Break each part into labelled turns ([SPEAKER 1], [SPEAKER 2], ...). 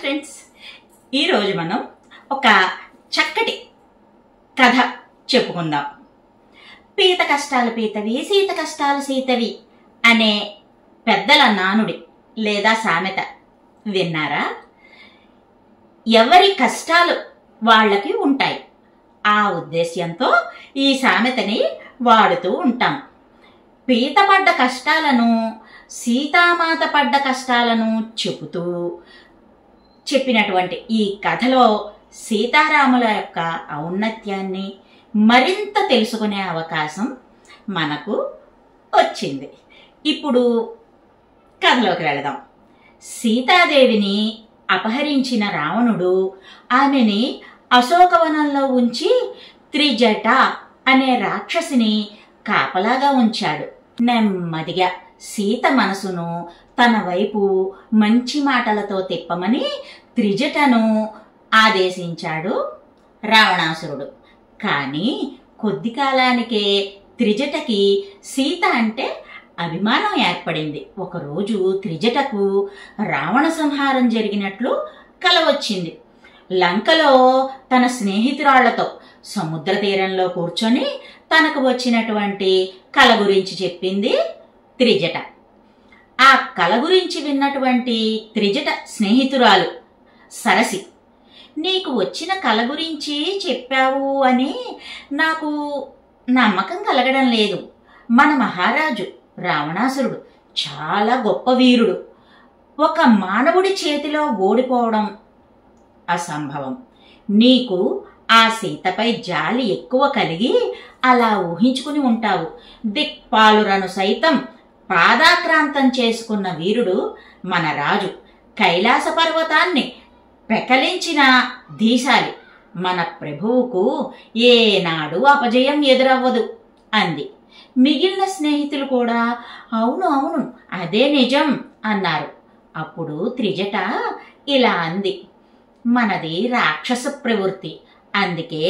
[SPEAKER 1] Friends, ఈరోజు మనం ఒక చక్కటి కథ చెప్పుకుందాం. పీత కష్టాలు పీతవి, సీత కష్టాలు సీతవి అనే పెద్దల నానుడి లేదా సామెత విన్నారా? ఎవరి కష్టాలు వాళ్ళకి ఉంటాయి. ఆ ఉద్దేశ్యంతో ఈ సామెతని వాడుతూ ఉంటాం. పీత పడ్డ కష్టాలను, సీతామాత పడ్డ కష్టాలను చెబుతూ చెప్పినటువంటి ఈ కథలో సీతారాముల యొక్క ఔన్నత్యాన్ని మరింత తెలుసుకునే అవకాశం మనకు వచ్చింది. ఇప్పుడు కథలోకి వెళదాం. సీతాదేవిని అపహరించిన రావణుడు ఆమెని అశోకవనంలో ఉంచి త్రిజట అనే రాక్షసిని కాపలాగా ఉంచాడు. నెమ్మదిగా సీత మనసును తన వైపు మంచి మాటలతో తిప్పమని త్రిజటను ఆదేశించాడు రావణాసురుడు. కానీ కొద్ది కాలానికే త్రిజటకి సీత అంటే అభిమానం ఏర్పడింది. ఒకరోజు త్రిజటకు రావణ సంహారం జరిగినట్లు కల వచ్చింది. లంకలో తన స్నేహితురాళ్లతో సముద్ర తీరంలో కూర్చొని తనకు వచ్చినటువంటి కల గురించి చెప్పింది త్రిజట. ఆ కల గురించి విన్నటువంటి త్రిజట స్నేహితురాలు సరసి, నీకు వచ్చిన కల గురించి చెప్పావు అని నాకు నమ్మకం కలగడం లేదు. మన మహారాజు రావణాసురుడు చాలా గొప్ప వీరుడు. ఒక మానవుడి చేతిలో ఓడిపోవడం అసంభవం. నీకు ఆ సీతపై జాలి ఎక్కువ కలిగి అలా ఊహించుకుని ఉంటావు. దిక్పాలురను సైతం పాదాక్రాంతం చేసుకున్న వీరుడు మన రాజు. కైలాస పర్వతాన్ని పెకలించిన ధీశాలి. మన ప్రభువుకు ఏనాడు అపజయం ఎదురవ్వదు అంది. మిగిలిన స్నేహితులు కూడా అవును అవును అదే నిజం అన్నారు. అప్పుడు త్రిజట ఇలా అంది, మనది రాక్షస ప్రవృత్తి, అందుకే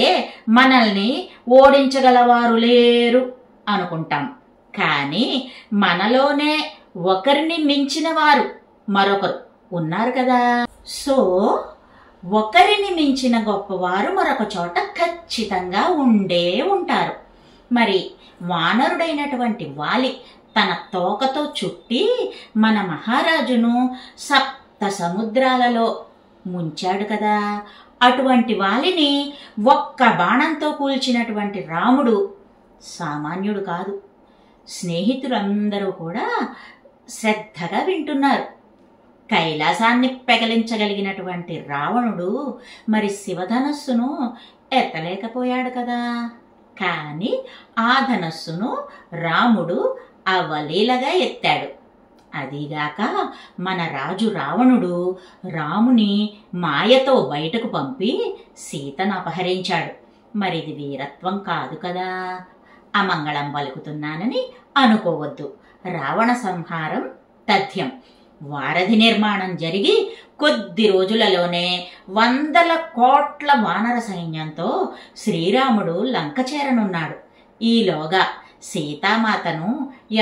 [SPEAKER 1] మనల్ని ఓడించగలవారు లేరు అనుకుంటాం. కానీ మనలోనే ఒకరిని మించిన వారు మరొకరు ఉన్నారు కదా. సో ఒకరిని మించిన గొప్పవారు మరొక చోట ఖచ్చితంగా ఉండే ఉంటారు. మరి వానరుడైనటువంటి వాలి తన తోకతో చుట్టి మన మహారాజును సప్త సముద్రాలలో ముంచాడు కదా. అటువంటి వాలిని ఒక్క బాణంతో కూల్చినటువంటి రాముడు సామాన్యుడు కాదు. స్నేహితులందరూ కూడా శ్రద్ధగా వింటున్నారు. కైలాసాన్ని పెకలించగలిగినటువంటి రావణుడు మరి శివధనస్సును ఎత్తలేకపోయాడు కదా. కానీ ఆ ధనస్సును రాముడు అవలీలగా ఎత్తాడు. అదిగాక మన రాజు రావణుడు రాముని మాయతో బయటకు పంపి సీతను అపహరించాడు. మరిది వీరత్వం కాదు కదా. అమంగళం పలుకుతున్నానని అనుకోవద్దు. రావణ సంహారం తథ్యం. వారధి నిర్మాణం జరిగి కొద్ది రోజులలోనే 100 కోట్ల వానర సైన్యంతో శ్రీరాముడు లంక చేరనున్నాడు. ఈలోగా సీతామాతను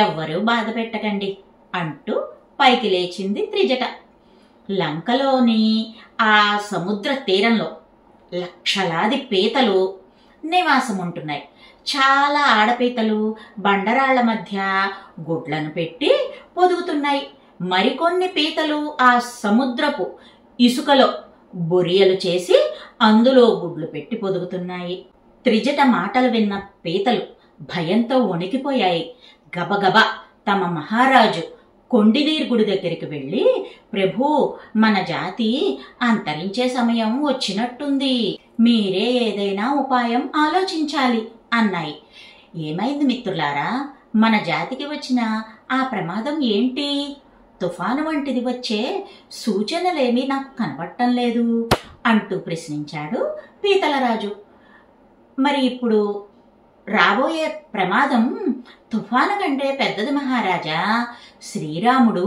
[SPEAKER 1] ఎవ్వరూ బాధ పెట్టకండి అంటూ పైకి లేచింది త్రిజట. లంకలోని ఆ సముద్ర తీరంలో లక్షలాది పీతలు నివాసం ఉంటున్నాయి. చాలా ఆడపీతలు బండరాళ్ల మధ్య గుడ్లను పెట్టి పొదుగుతున్నాయి. మరికొన్ని పీతలు ఆ సముద్రపు ఇసుకలో బొరియలు చేసి అందులో గుడ్లు పెట్టి పొదుగుతున్నాయి. త్రిజట మాటలు విన్న పీతలు భయంతో వణికిపోయాయి. గబగబా తమ మహారాజు కొండినీర్ గుడి దగ్గరికి వెళ్ళి, ప్రభూ, మన జాతి అంతరించే సమయం వచ్చినట్టుంది, మీరే ఏదైనా ఉపాయం ఆలోచించాలి అన్నాయి. ఏమైంది మిత్రులారా, మన జాతికి వచ్చిన ఆ ప్రమాదం ఏంటి? తుఫాను వంటిది వచ్చే సూచనలేమీ నాకు కనబడటం లేదు అంటూ ప్రశ్నించాడు పీతలరాజు. మరి ఇప్పుడు రాబోయే ప్రమాదం తుఫాను కంటే పెద్దది మహారాజా. శ్రీరాముడు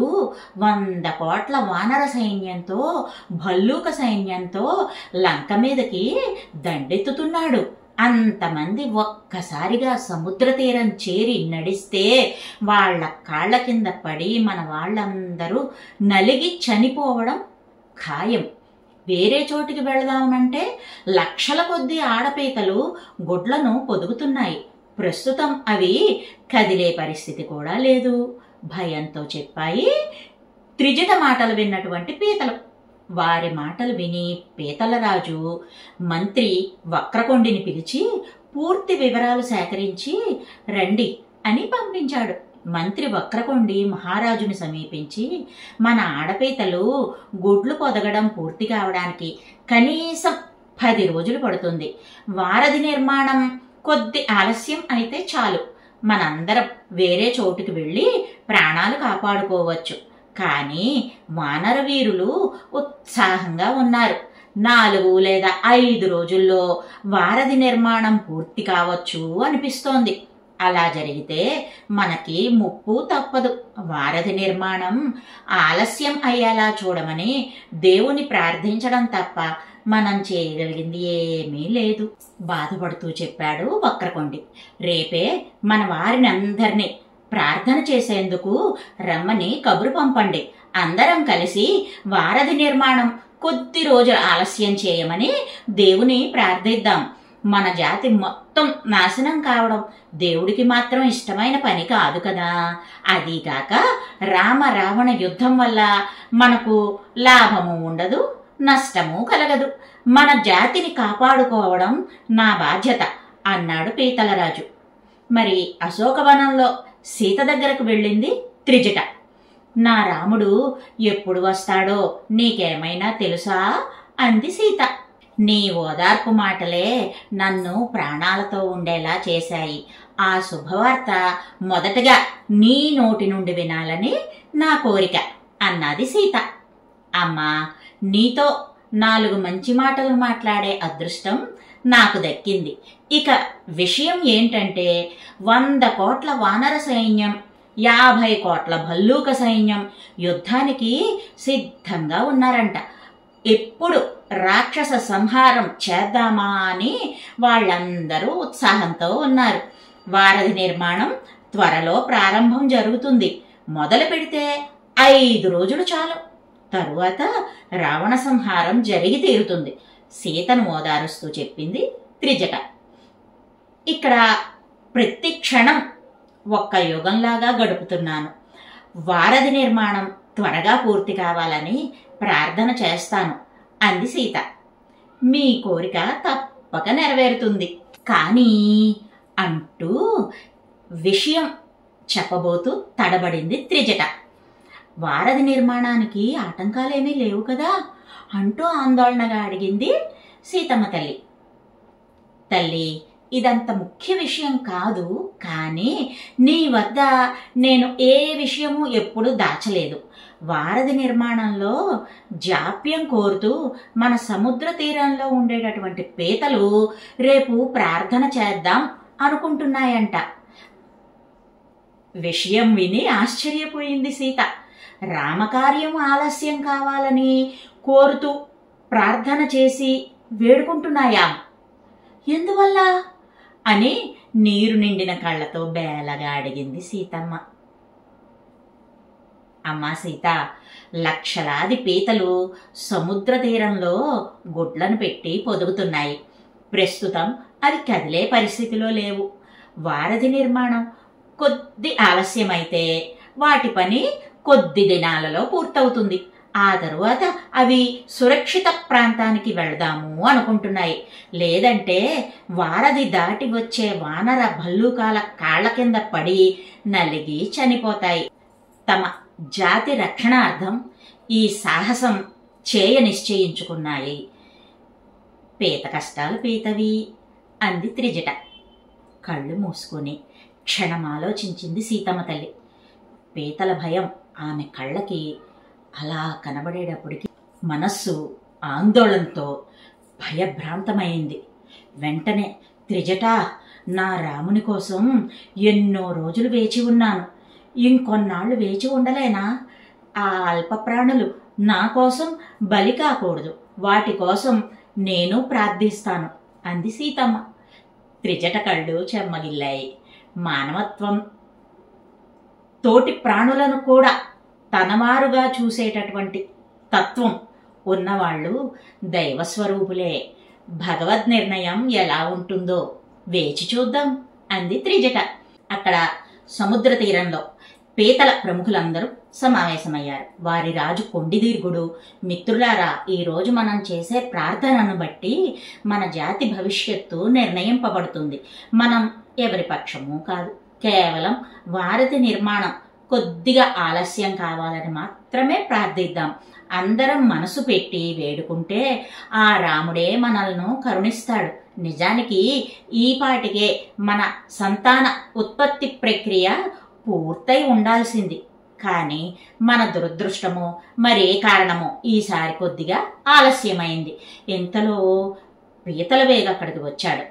[SPEAKER 1] 100 కోట్ల వానర సైన్యంతో, భల్లూక సైన్యంతో లంక మీదకి దండెత్తుతున్నాడు. అంతమంది ఒక్కసారిగా సముద్ర తీరం చేరి నడిస్తే వాళ్ళ కాళ్ల కింద పడి మన వాళ్ళందరూ నలిగి చనిపోవడం ఖాయం. వేరే చోటికి వెళదామంటే లక్షల కొద్దీ ఆడపీతలు గుడ్లను పొదుగుతున్నాయి. ప్రస్తుతం అవి కదిలే పరిస్థితి కూడా లేదు. భయంతో చెప్పాయి త్రిజట మాటలు విన్నటువంటి పీతలు. వారి మాటలు విని పీతలరాజు మంత్రి వక్రకొండిని పిలిచి పూర్తి వివరాలు సేకరించి రండి అని పంపించాడు. మంత్రి వక్రకొండి మహారాజుని సమీపించి, మన ఆడపీతలు గుడ్లు పొదగడం పూర్తి కావడానికి కనీసం 10 రోజులు పడుతుంది. వారధి నిర్మాణం కొద్ది ఆలస్యం అయితే చాలు. మనందరం వేరే చోటుకి వెళ్ళి ప్రాణాలు కాపాడుకోవచ్చు. కానీ వానర వీరులు ఉత్సాహంగా ఉన్నారు. 4 లేదా 5 రోజుల్లో వారధి నిర్మాణం పూర్తి కావచ్చు అనిపిస్తోంది. అలా జరిగితే మనకి ముప్పు తప్పదు. వారధి నిర్మాణం ఆలస్యం అయ్యేలా చూడమని దేవుని ప్రార్థించడం తప్ప మనం చేయగలిగింది ఏమీ లేదు బాధపడుతూ చెప్పాడు వక్రకొండి. రేపే మన వారిని అందరినీ ప్రార్థన చేసేందుకు రమ్మని కబురు పంపండి. అందరం కలిసి వారధి నిర్మాణం కొద్ది రోజులు ఆలస్యం చేయమని దేవుని ప్రార్థిద్దాం. మన జాతి మొత్తం నాశనం కావడం దేవుడికి మాత్రం ఇష్టమైన పని కాదు కదా. అదీగాక రామ రావణ యుద్ధం వల్ల మనకు లాభము ఉండదు, నష్టము కలగదు. మన జాతిని కాపాడుకోవడం నా బాధ్యత అన్నాడు పీతలరాజు. మరి అశోకవనంలో సీత దగ్గరకు వెళ్ళింది త్రిజట. నా రాముడు ఎప్పుడు వస్తాడో నీకేమైనా తెలుసా అంది సీత. నీ ఓదార్పు మాటలే నన్ను ప్రాణాలతో ఉండేలా చేశాయి. ఆ శుభవార్త మొదటగా నీ నోటి నుండి వినాలని నా కోరిక అన్నది సీత. అమ్మా, నీతో 4 మంచి మాటలు మాట్లాడే అదృష్టం నాకు దక్కింది. ఇక విషయం ఏంటంటే 100 కోట్ల వానర సైన్యం, 50 కోట్ల భల్లూక సైన్యం యుద్ధానికి సిద్ధంగా ఉన్నారంట. ఎప్పుడు రాక్షస సంహారం చేద్దామా అని వాళ్ళందరూ ఉత్సాహంతో ఉన్నారు. వారధి నిర్మాణం త్వరలో ప్రారంభం జరుగుతుంది. మొదలు పెడితే 5 రోజులు చాలు. తరువాత రావణ సంహారం జరిగి తీరుతుంది. సీతను ఓదారుస్తూ చెప్పింది త్రిజట. ఇక్కడ ప్రతి క్షణం ఒక్క యుగంలాగా గడుపుతున్నాను. వారధి నిర్మాణం త్వరగా పూర్తి కావాలని ప్రార్థన చేస్తాను అంది సీత. మీ కోరిక తప్పక నెరవేరుతుంది కానీ అంటూ విషయం చెప్పబోతూ తడబడింది త్రిజట. వారధి నిర్మాణానికి ఆటంకాలేమీ లేవు కదా అంటూ ఆందోళనగా అడిగింది సీతమ్మ తల్లి. తల్లి, ఇదంత ముఖ్య విషయం కాదు, కానీ నీ వద్ద నేను ఏ విషయము ఎప్పుడు దాచలేదు. వారధి నిర్మాణంలో జాప్యం కోరుతూ మన సముద్ర తీరంలో ఉండేటటువంటి పీతలు రేపు ప్రార్థన చేద్దాం అనుకుంటున్నాయంట. విషయం విని ఆశ్చర్యపోయింది సీత. రామకార్యం ఆలస్యం కావాలని కోరుతూ ప్రార్థన చేసి వేడుకుంటున్నాయా? ఎందువల్ల అని నీరు నిండిన కళ్ళతో బేలగా అడిగింది సీతమ్మ. అమ్మా సీత, లక్షలాది పీతలు సముద్ర తీరంలో గుడ్లను పెట్టి పొదుగుతున్నాయి. ప్రస్తుతం అవి కదిలే పరిస్థితిలో లేవు. వారధి నిర్మాణం కొద్ది ఆలస్యమైతే వాటి పని కొద్ది దినాలలో పూర్తవుతుంది. ఆ తరువాత అవి సురక్షిత ప్రాంతానికి వెళదాము అనుకుంటున్నాయి. లేదంటే వారధి దాటి వచ్చే వానర భల్లూకాల కాళ్ల కింద పడి నలిగి చనిపోతాయి. తమ జాతి రక్షణార్థం ఈ సాహసం చేయ నిశ్చయించుకున్నాయి. పీత కష్టాలు పీతవి అంది త్రిజట. కళ్ళు మూసుకొని క్షణం ఆలోచించింది సీతమ్మ తల్లి. పీతల భయం ఆమె కళ్ళకి అలా కనబడేటప్పటికి మనస్సు ఆందోళనతో భయభ్రాంతమైంది. వెంటనే త్రిజట, నా రాముని కోసం ఎన్నో రోజులు వేచి ఉన్నాను. ఇంకొన్నాళ్ళు వేచి ఉండలేనా? ఆ అల్ప ప్రాణులు నా కోసం బలి కాకూడదు. వాటి కోసం నేను ప్రార్థిస్తాను అంది సీతమ్మ. త్రిజట కళ్ళు చెమ్మగిల్లాయి. మానవత్వం, తోటి ప్రాణులను కూడా తనవారుగా చూసేటటువంటి తత్వం ఉన్నవాళ్ళు దైవస్వరూపులే. భగవద్ నిర్ణయం ఎలా ఉంటుందో వేచి చూద్దాం అంది త్రిజట. అక్కడ సముద్ర తీరంలో పీతల ప్రముఖులందరూ సమావేశమయ్యారు. వారి రాజు కొండిదీర్ఘుడు, మిత్రులారా, ఈరోజు మనం చేసే ప్రార్థనను బట్టి మన జాతి భవిష్యత్తు నిర్ణయింపబడుతుంది. మనం ఎవరి పక్షము కాదు, కేవలం వారధి నిర్మాణం కొద్దిగా ఆలస్యం కావాలని మాత్రమే ప్రార్థిద్దాం. అందరం మనసు పెట్టి వేడుకుంటే ఆ రాముడే మనల్ని కరుణిస్తాడు. నిజానికి ఈ పాటికే మన సంతాన ఉత్పత్తి ప్రక్రియ పూర్తయి ఉండాల్సింది. కానీ మన దురదృష్టమో మరే కారణమో ఈసారి కొద్దిగా ఆలస్యమైంది. ఇంతలో పీతల వేగ అక్కడికి వచ్చాడు.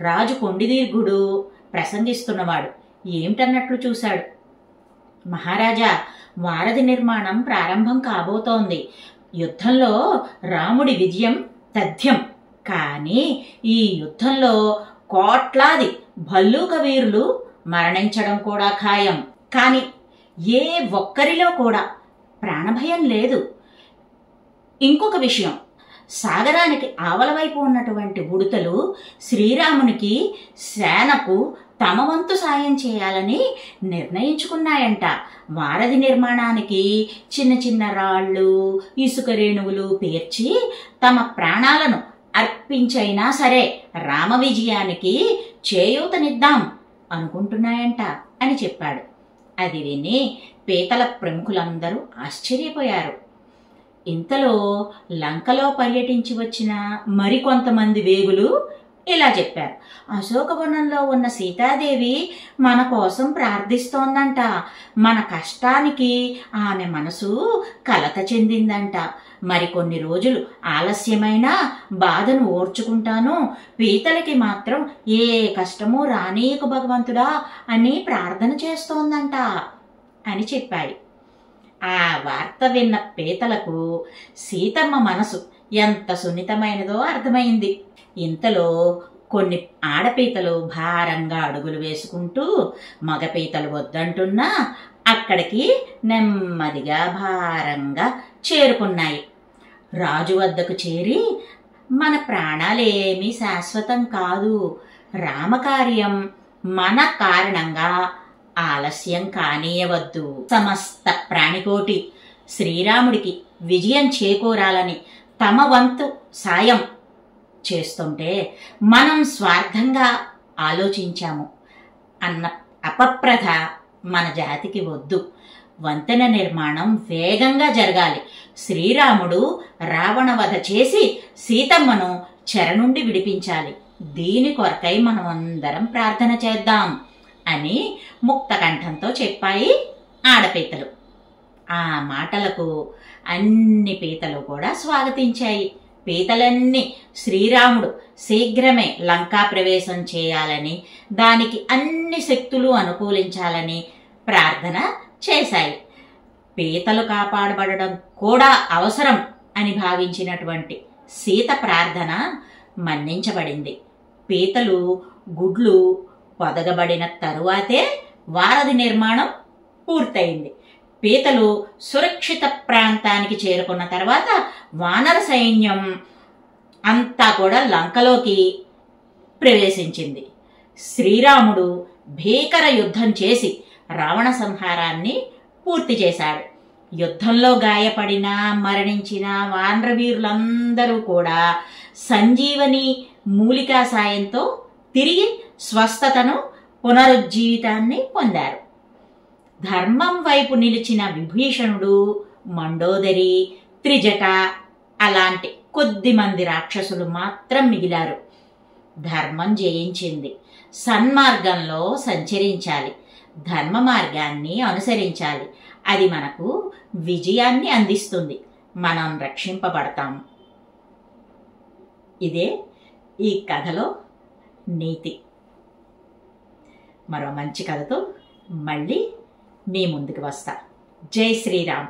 [SPEAKER 1] రాజు కొండిదీర్ఘుడు ప్రసంగిస్తున్నవాడు ఏమిటన్నట్లు చూశాడు. మహారాజా, వారధి నిర్మాణం ప్రారంభం కాబోతోంది. యుద్ధంలో రాముడి విజయం తథ్యం. కానీ ఈ యుద్ధంలో కోట్లాది భల్లూక వీరులు మరణించడం కూడా ఖాయం. కానీ ఏ ఒక్కరిలో కూడా ప్రాణభయం లేదు. ఇంకొక విషయం, సాగరానికి ఆవల వైపు ఉన్నటువంటి ఉడుతలు శ్రీరామునికి సేనకు తమ వంతు సాయం చేయాలని నిర్ణయించుకున్నాయంట. వారధి నిర్మాణానికి చిన్న చిన్న రాళ్ళు, ఇసుక రేణువులు పేర్చి తమ ప్రాణాలను అర్పించైనా సరే రామ విజయానికి చేయూతనిద్దాం అనుకుంటున్నాయంట అని చెప్పాడు. అది విని పీతల ప్రముఖులందరూ ఆశ్చర్యపోయారు. ఇంతలో లంకలో పర్యటించి వచ్చిన మరికొంతమంది వేగులు ఇలా చెప్పారు. అశోకవనంలో ఉన్న సీతాదేవి మన కోసం ప్రార్థిస్తోందంట. మన కష్టానికి ఆమె మనసు కలత చెందిందంట. మరికొన్ని రోజులు ఆలస్యమైనా బాధను ఓర్చుకుంటాను. పీతలకి మాత్రం ఏ కష్టమూ రానీయకు భగవంతుడా అని ప్రార్థన చేస్తోందంట అని చెప్పాయి. ఆ వార్త విన్న పీతలకు సీతమ్మ మనసు ఎంత సున్నితమైనదో అర్థమైంది. ఇంతలో కొన్ని ఆడపీతలు భారంగా అడుగులు వేసుకుంటూ మగపీతలు వద్దంటున్నా అక్కడికి నెమ్మదిగా భారంగా చేరుకున్నాయి. రాజు వద్దకు చేరి, మన ప్రాణాలేమీ శాశ్వతం కాదు, రామకార్యం మన కారణంగా ఆలస్యం కానీయవద్దు. సమస్త ప్రాణికోటి శ్రీరాముడికి విజయం చేకూరాలని తమ వంతు సాయం చేస్తుంటే మనం స్వార్థంగా ఆలోచించాము అన్న అపప్రథ మన జాతికి వద్దు. వంతెన నిర్మాణం వేగంగా జరగాలి. శ్రీరాముడు రావణ వధ చేసి సీతమ్మను చెర నుండి విడిపించాలి. దీని కొరకై మనం అందరం ప్రార్థన చేద్దాం అని ముక్తకంఠంతో చెప్పాయి ఆడపీతలు. ఆ మాటలకు అన్ని పీతలు కూడా స్వాగతించాయి. పీతలన్నీ శ్రీరాముడు శీఘ్రమే లంకా ప్రవేశం చేయాలని, దానికి అన్ని శక్తులు అనుకూలించాలని ప్రార్థన చేశాయి. పీతలు కాపాడబడడం కూడా అవసరం అని భావించినటువంటి సీత ప్రార్థన మన్నించబడింది. పీతలు గుడ్లు పొదగబడిన తరువాతే వారధి నిర్మాణం పూర్తయింది. పీతలు సురక్షిత ప్రాంతానికి చేరుకున్న తర్వాత వానర సైన్యం అంతా కూడా లంకలోకి ప్రవేశించింది. శ్రీరాముడు భీకర యుద్ధం చేసి రావణ సంహారాన్ని పూర్తి చేశాడు. యుద్ధంలో గాయపడిన మరణించిన వానర వీరులందరూ కూడా సంజీవని మూలికా సాయంతో తిరిగి స్వస్థతను, పునరుజ్జీవితాన్ని పొందారు. ధర్మం వైపు నిలిచిన విభీషణుడు, మండోదరి, త్రిజట అలాంటి కొద్ది మంది రాక్షసులు మాత్రం మిగిలారు. ధర్మం జయించింది. సన్మార్గంలో సంచరించాలి, ధర్మ మార్గాన్ని అనుసరించాలి. అది మనకు విజయాన్ని అందిస్తుంది. మనం రక్షింపబడతాం. ఇదే ఈ కథలో నీతి. మరో మంచి కథతో మళ్ళీ మీ ముందుకు వస్తా. జై శ్రీరామ్.